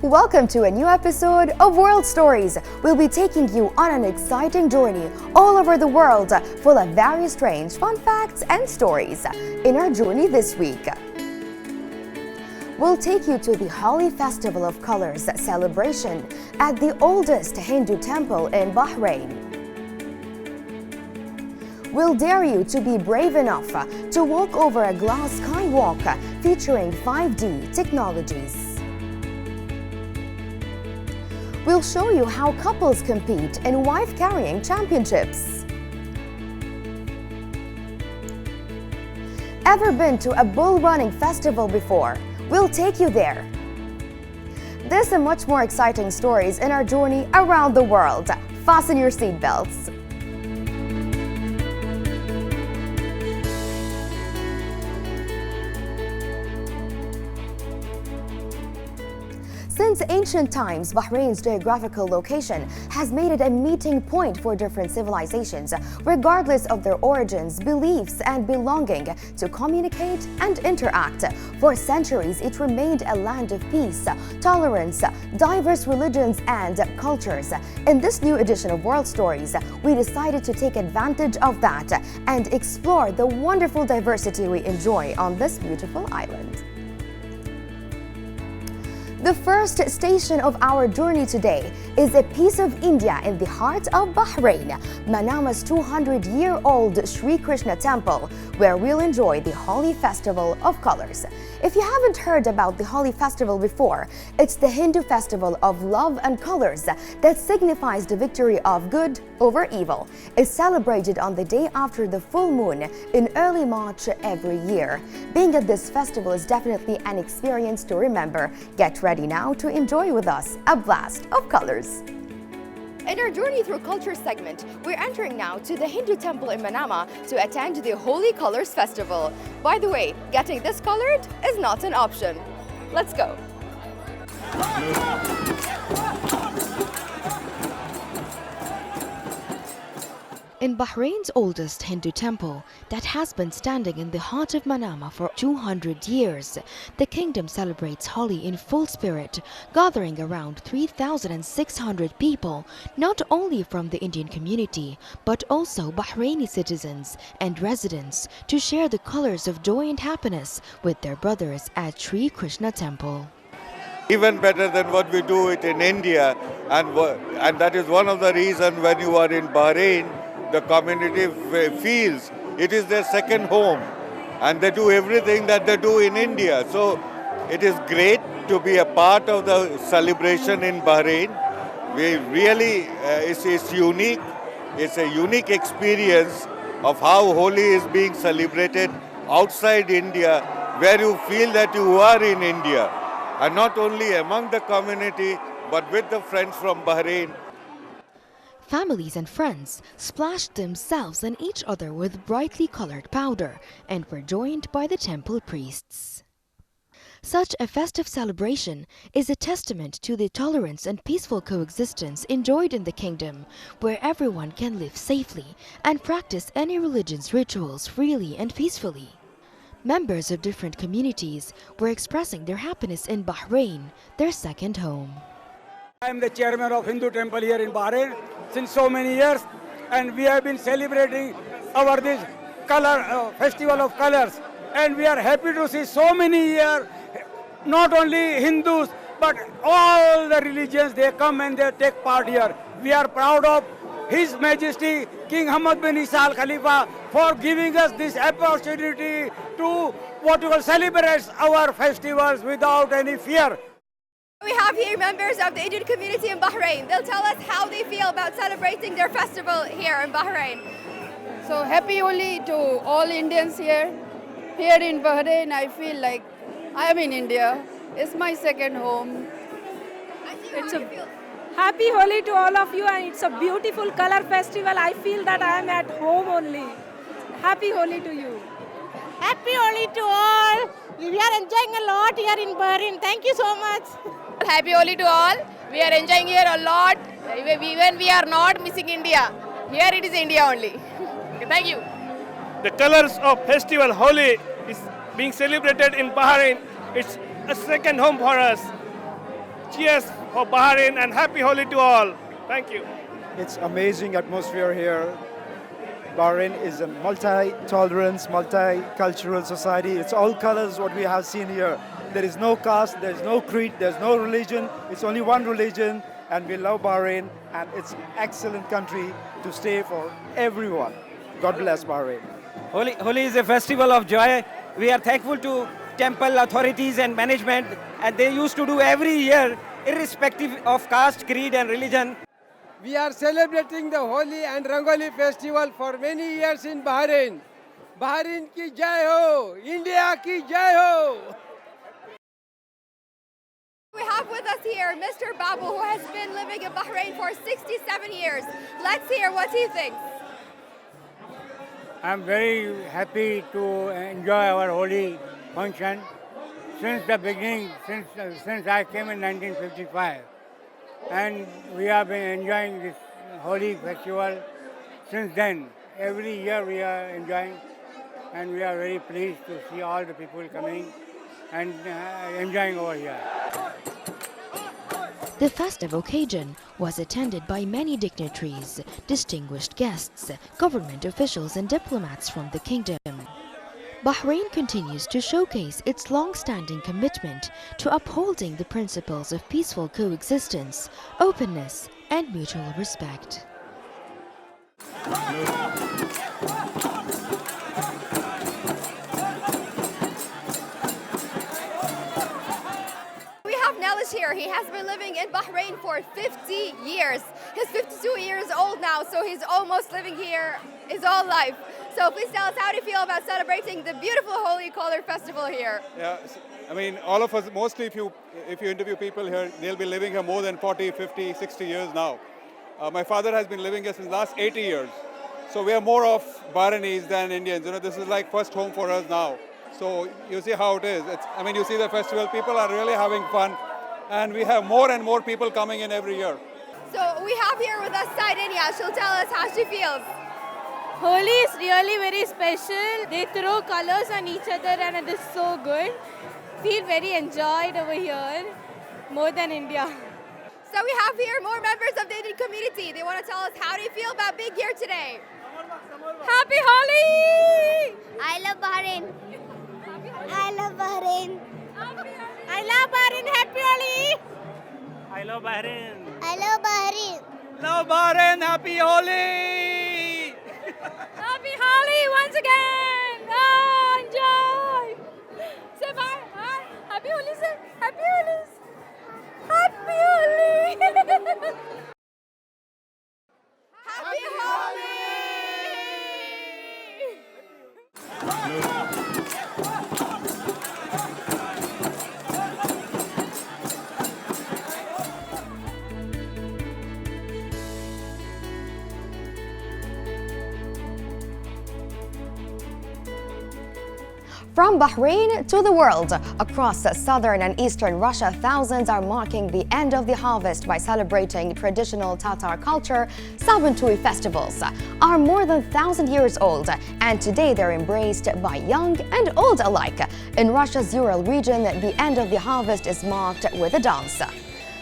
Welcome to a new episode of World Stories. We'll be taking you on an exciting journey all over the world, full of various strange fun facts and stories. In our journey this week, we'll take you to the Holi Festival of Colors celebration at the oldest Hindu temple in Bahrain. We'll dare you to be brave enough to walk over a glass skywalk featuring 5D technologies. We'll show you how couples compete in wife-carrying championships. Ever been to a bull running festival before? We'll take you there. This and much more exciting stories in our journey around the world. Fasten your seatbelts. Since ancient times, Bahrain's geographical location has made it a meeting point for different civilizations, regardless of their origins, beliefs, and belonging, to communicate and interact. For centuries, it remained a land of peace, tolerance, diverse religions, and cultures. In this new edition of World Stories, we decided to take advantage of that and explore the wonderful diversity we enjoy on this beautiful island. The first station of our journey today is a piece of India in the heart of Bahrain, Manama's 200-year-old Shrikrishna Temple, where we'll enjoy the Holi Festival of Colors. If you haven't heard about the Holi Festival before, it's the Hindu festival of love and colors that signifies the victory of good over evil. It's celebrated on the day after the full moon in early March every year. Being at this festival is definitely an experience to remember. Get ready now to enjoy with us a blast of colors. In our Journey Through Culture segment, we're entering now to the Hindu temple in Manama to attend the Holi Colors Festival. By the way, getting this colored is not an option. Let's go. In Bahrain's oldest Hindu temple that has been standing in the heart of Manama for 200 years, the kingdom celebrates Holi in full spirit, gathering around 3,600 people, not only from the Indian community, but also Bahraini citizens and residents, to share the colors of joy and happiness with their brothers at Shrikrishna Temple. Even better than what we do it in India, and that is one of the reasons when you are in Bahrain, the community feels it is their second home, and they do everything that they do in India. So it is great to be a part of the celebration in Bahrain. We really, it's unique. It's a unique experience of how Holi is being celebrated outside India, where you feel that you are in India, and not only among the community, but with the friends from Bahrain. Families and friends splashed themselves and each other with brightly colored powder and were joined by the temple priests. Such a festive celebration is a testament to the tolerance and peaceful coexistence enjoyed in the kingdom, where everyone can live safely and practice any religion's rituals freely and peacefully. Members of different communities were expressing their happiness in Bahrain, their second home. I am the chairman of Hindu temple here in Bahrain since so many years, and we have been celebrating this festival of colors, and we are happy to see so many here, not only Hindus but all the religions. They come and they take part here. We are proud of His Majesty King Hamad bin Isa Al Khalifa for giving us this opportunity to celebrate our festivals without any fear. We have here members of the Indian community in Bahrain. They'll tell us how they feel about celebrating their festival here in Bahrain. So happy Holi to all Indians here. Here in Bahrain, I feel like I am in India. It's my second home. It's a Happy Holi to all of you, and it's a beautiful color festival. I feel that I am at home only. Happy Holi to you. Happy Holi to all. We are enjoying a lot here in Bahrain. Thank you so much. Happy Holi to all. We are enjoying here a lot. Even we are not missing India. Here it is India only. Okay, thank you. The colors of festival Holi is being celebrated in Bahrain. It's a second home for us. Cheers for Bahrain and happy Holi to all. Thank you. It's amazing atmosphere here. Bahrain is a multi-tolerance, multicultural society. It's all colors what we have seen here. There is no caste, there is no creed, there's no religion. It's only one religion, and we love Bahrain, and it's an excellent country to stay for everyone. God bless Bahrain. Holi is a festival of joy. We are thankful to temple authorities and management, and they used to do every year, irrespective of caste, creed, and religion. We are celebrating the Holi and Rangoli festival for many years in Bahrain. Bahrain ki jai ho! India ki jai ho! We have with us here Mr. Babu, who has been living in Bahrain for 67 years. Let's hear what he thinks. I'm very happy to enjoy our Holi function since the beginning, since I came in 1955. And we have been enjoying this Holi festival since then. Every year we are enjoying, and we are very pleased to see all the people coming and enjoying over here. The festive occasion was attended by many dignitaries, distinguished guests, government officials and diplomats from the kingdom. Bahrain continues to showcase its long-standing commitment to upholding the principles of peaceful coexistence, openness and mutual respect. Nellis here. He has been living in Bahrain for 50 years. He's 52 years old now, so he's almost living here his whole life. So please tell us, how do you feel about celebrating the beautiful Holi Color Festival here? Yeah, I mean, all of us, mostly if you interview people here, they'll be living here more than 40, 50, 60 years now. My father has been living here since the last 80 years. So we are more of Bahrainis than Indians. You know, this is like first home for us now. So you see how it is. I mean, you see the festival, people are really having fun. And we have more and more people coming in every year. So we have here with us Saidinya. She'll tell us how she feels. Holi is really very special. They throw colors on each other and it is so good. Feel very enjoyed over here, more than India. So we have here more members of the Indian community. They want to tell us, how do you feel about being here today? Happy Holi! I love Bahrain. I love Bahrain. I love Bahrain. Happy Holi! I love Bahrain. I love Bahrain. Love Bahrain. Happy Holi! Happy Holi once again! Oh, enjoy! Say bye. Bye. Happy Holi, sir. Happy Holi. Happy Holi! Happy Holi! From Bahrain to the world, across southern and eastern Russia, thousands are marking the end of the harvest by celebrating traditional Tatar culture. Sabantui festivals are more than 1,000 years old, and today they're embraced by young and old alike. In Russia's Ural region, the end of the harvest is marked with a dance.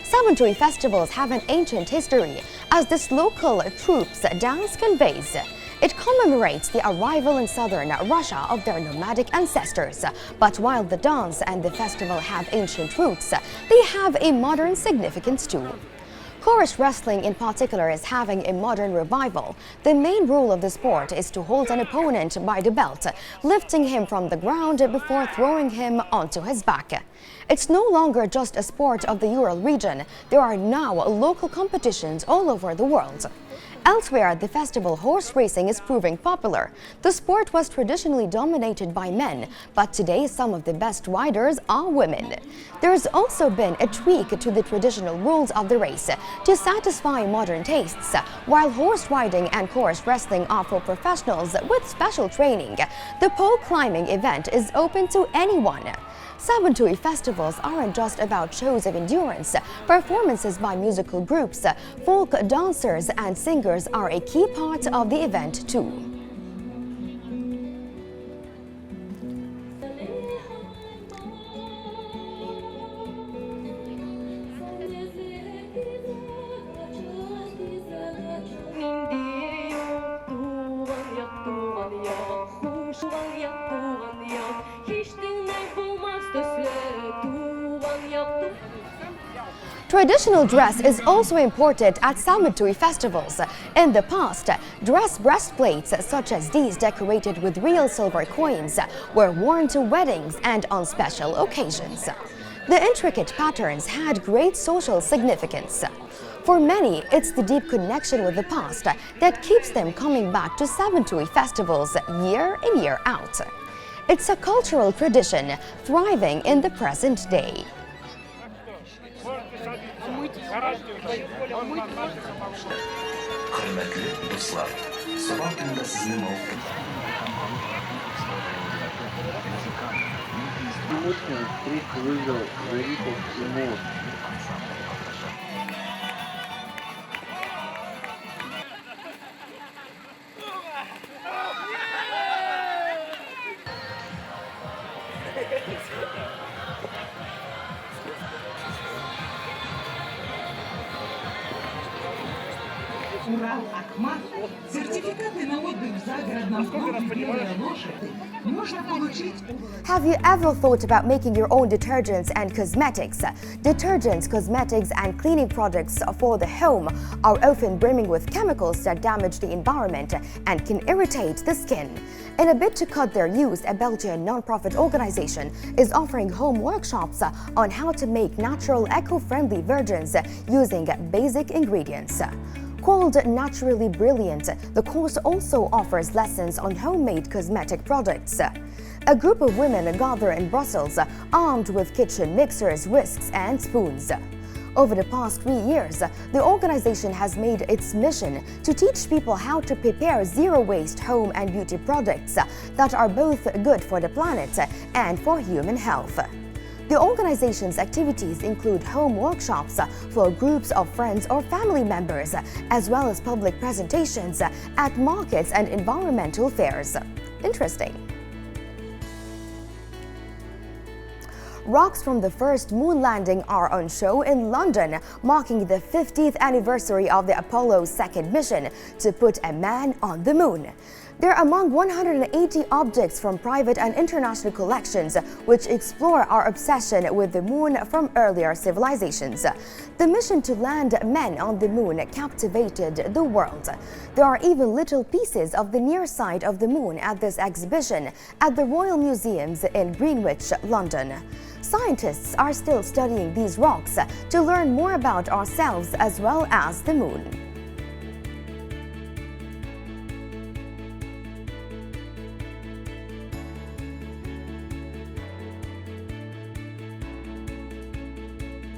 Sabantui festivals have an ancient history, as this local troops dance conveys. It commemorates the arrival in southern Russia of their nomadic ancestors. But while the dance and the festival have ancient roots, they have a modern significance too. Chorus wrestling in particular is having a modern revival. The main rule of the sport is to hold an opponent by the belt, lifting him from the ground before throwing him onto his back. It's no longer just a sport of the Ural region. There are now local competitions all over the world. Elsewhere, the festival horse racing is proving popular. The sport was traditionally dominated by men, but today some of the best riders are women. There's also been a tweak to the traditional rules of the race to satisfy modern tastes. While horse riding and horse wrestling are for professionals with special training, the pole climbing event is open to anyone. Sabantui festivals aren't just about shows of endurance. Performances by musical groups, folk dancers and singers are a key part of the event too. Traditional dress is also imported at Samadtui festivals. In the past, dress breastplates such as these decorated with real silver coins were worn to weddings and on special occasions. The intricate patterns had great social significance. For many, it's the deep connection with the past that keeps them coming back to Samadtui festivals year in, year out. It's a cultural tradition thriving in the present day. Have you ever thought about making your own detergents and cosmetics? Detergents, cosmetics, and cleaning products for the home are often brimming with chemicals that damage the environment and can irritate the skin. In a bid to cut their use, a Belgian non-profit organization is offering home workshops on how to make natural, eco-friendly versions using basic ingredients. Called Naturally Brilliant, the course also offers lessons on homemade cosmetic products. A group of women gather in Brussels, armed with kitchen mixers, whisks, and spoons. Over the past 3 years, the organization has made its mission to teach people how to prepare zero-waste home and beauty products that are both good for the planet and for human health. The organization's activities include home workshops for groups of friends or family members, as well as public presentations at markets and environmental fairs. Interesting. Rocks from the first moon landing are on show in London, marking the 50th anniversary of the Apollo 2nd mission to put a man on the moon. They're among 180 objects from private and international collections which explore our obsession with the moon from earlier civilizations. The mission to land men on the moon captivated the world. There are even little pieces of the near side of the moon at this exhibition at the Royal Museums in Greenwich, London. Scientists are still studying these rocks to learn more about ourselves as well as the moon.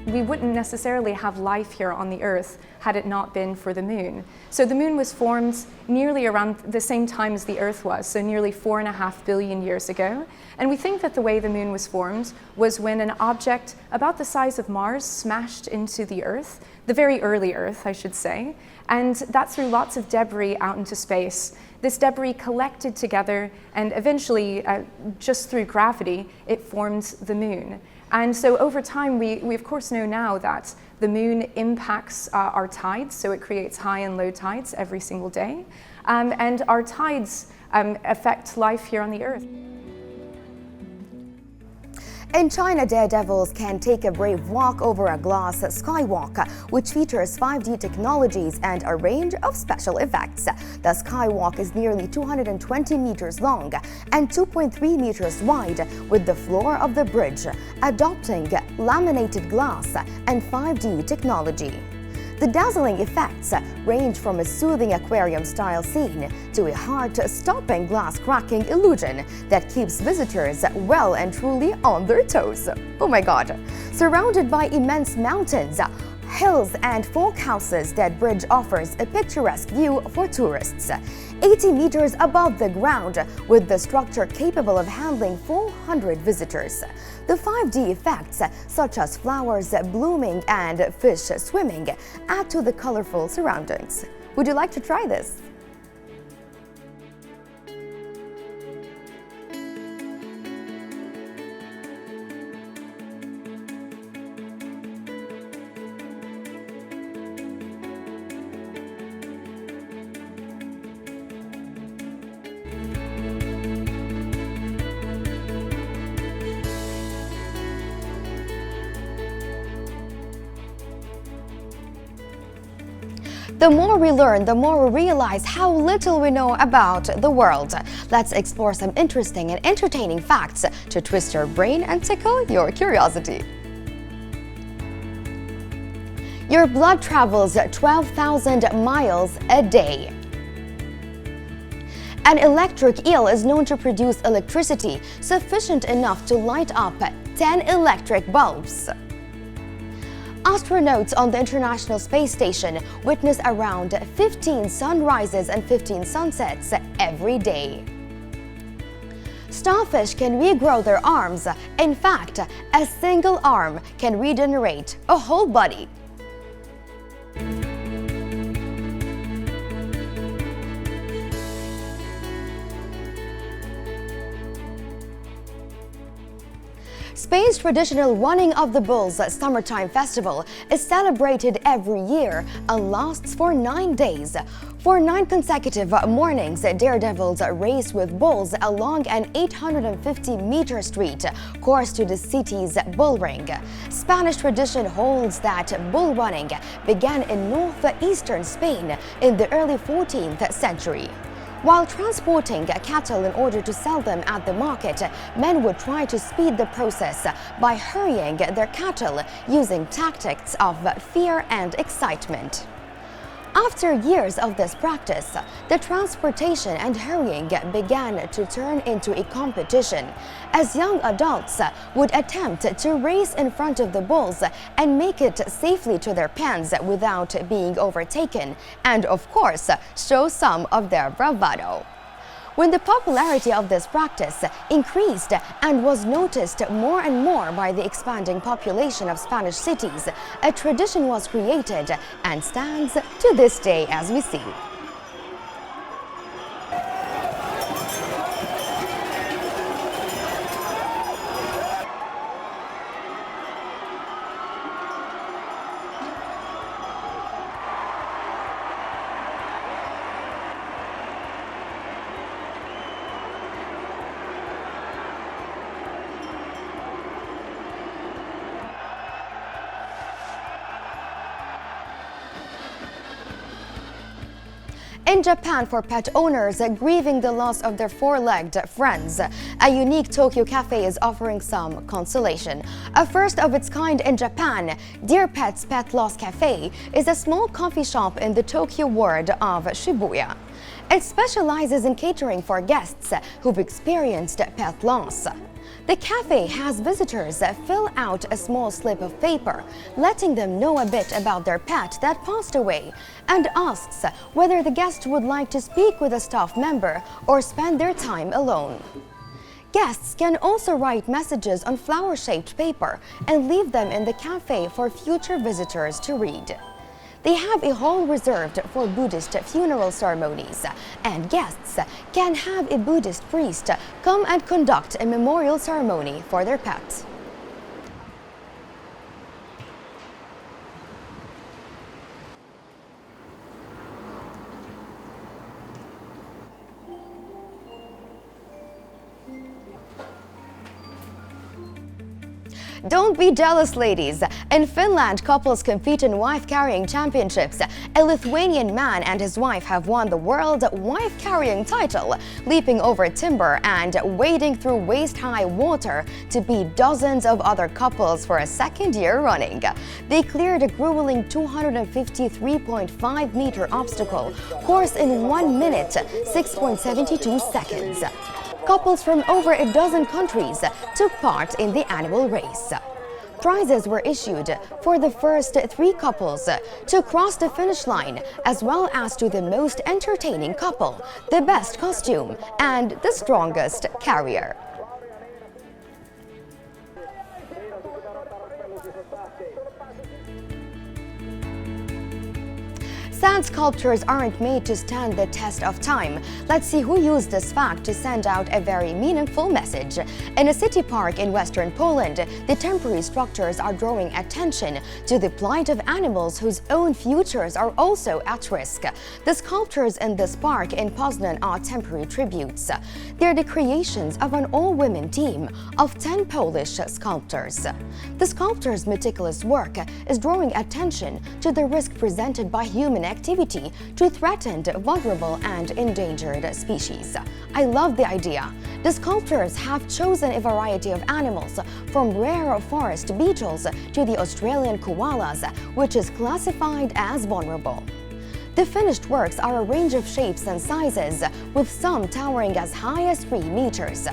We wouldn't necessarily have life here on the Earth had it not been for the moon. So the moon was formed nearly around the same time as the Earth was, so nearly 4.5 billion years ago. And we think that the way the moon was formed was when an object about the size of Mars smashed into the Earth, the very early Earth, I should say, and that threw lots of debris out into space. This debris collected together, and eventually, just through gravity, it formed the moon. And so over time, we of course know now that the moon impacts our tides, so it creates high and low tides every single day. And our tides affect life here on the Earth. In China, daredevils can take a brave walk over a glass skywalk, which features 5D technologies and a range of special effects. The skywalk is nearly 220 meters long and 2.3 meters wide, with the floor of the bridge adopting laminated glass and 5D technology. The dazzling effects range from a soothing aquarium-style scene to a heart-stopping glass-cracking illusion that keeps visitors well and truly on their toes. Oh my God! Surrounded by immense mountains, hills and folk houses, that bridge offers a picturesque view for tourists. 80 meters above the ground, with the structure capable of handling 400 visitors. The 5D effects, such as flowers blooming and fish swimming, add to the colorful surroundings. Would you like to try this? The more we learn, the more we realize how little we know about the world. Let's explore some interesting and entertaining facts to twist your brain and tickle your curiosity. Your blood travels 12,000 miles a day. An electric eel is known to produce electricity sufficient enough to light up 10 electric bulbs. Astronauts on the International Space Station witness around 15 sunrises and 15 sunsets every day. Starfish can regrow their arms. In fact, a single arm can regenerate a whole body. Spain's traditional Running of the Bulls Summertime Festival is celebrated every year and lasts for 9 days. For 9 consecutive mornings, daredevils race with bulls along an 850-meter street course to the city's bull ring. Spanish tradition holds that bull running began in northeastern Spain in the early 14th century. While transporting cattle in order to sell them at the market, men would try to speed the process by hurrying their cattle using tactics of fear and excitement. After years of this practice, the transportation and hurrying began to turn into a competition, as young adults would attempt to race in front of the bulls and make it safely to their pens without being overtaken, and of course, show some of their bravado. When the popularity of this practice increased and was noticed more and more by the expanding population of Spanish cities, a tradition was created and stands to this day as we see. In Japan, for pet owners grieving the loss of their four-legged friends, a unique Tokyo cafe is offering some consolation. A first of its kind in Japan, Dear Pet's Pet Loss Cafe is a small coffee shop in the Tokyo ward of Shibuya. It specializes in catering for guests who've experienced pet loss. The cafe has visitors fill out a small slip of paper, letting them know a bit about their pet that passed away, and asks whether the guest would like to speak with a staff member or spend their time alone. Guests can also write messages on flower-shaped paper and leave them in the cafe for future visitors to read. They have a hall reserved for Buddhist funeral ceremonies, and guests can have a Buddhist priest come and conduct a memorial ceremony for their pet. Don't be jealous, ladies. In Finland, couples compete in wife-carrying championships. A Lithuanian man and his wife have won the world wife-carrying title, leaping over timber and wading through waist-high water to beat dozens of other couples for a second year running. They cleared a grueling 253.5-meter obstacle course in 1 minute, 6.72 seconds. Couples from over a dozen countries took part in the annual race. Prizes were issued for the first 3 couples to cross the finish line, as well as to the most entertaining couple, the best costume, and the strongest carrier. Sand sculptures aren't made to stand the test of time. Let's see who used this fact to send out a very meaningful message. In a city park in western Poland, the temporary structures are drawing attention to the plight of animals whose own futures are also at risk. The sculptures in this park in Poznan are temporary tributes. They're the creations of an all-women team of 10 Polish sculptors. The sculptors' meticulous work is drawing attention to the risk presented by human connectivity to threatened, vulnerable and endangered species. I love the idea. The sculptors have chosen a variety of animals, from rare forest beetles to the Australian koalas, which is classified as vulnerable. The finished works are a range of shapes and sizes, with some towering as high as 3 meters.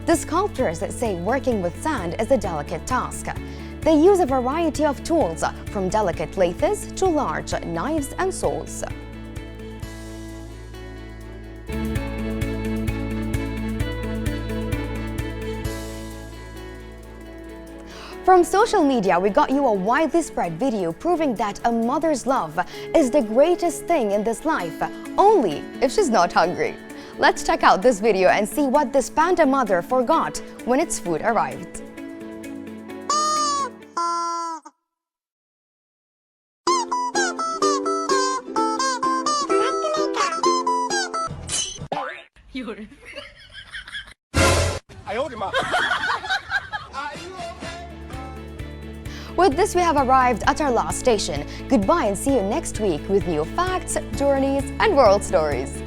The sculptors say working with sand is a delicate task. They use a variety of tools, from delicate lathes to large knives and saws. From social media, we got you a widely spread video proving that a mother's love is the greatest thing in this life, only if she's not hungry. Let's check out this video and see what this panda mother forgot when its food arrived. With this, we have arrived at our last station. Goodbye and see you next week with new facts, journeys, and world stories.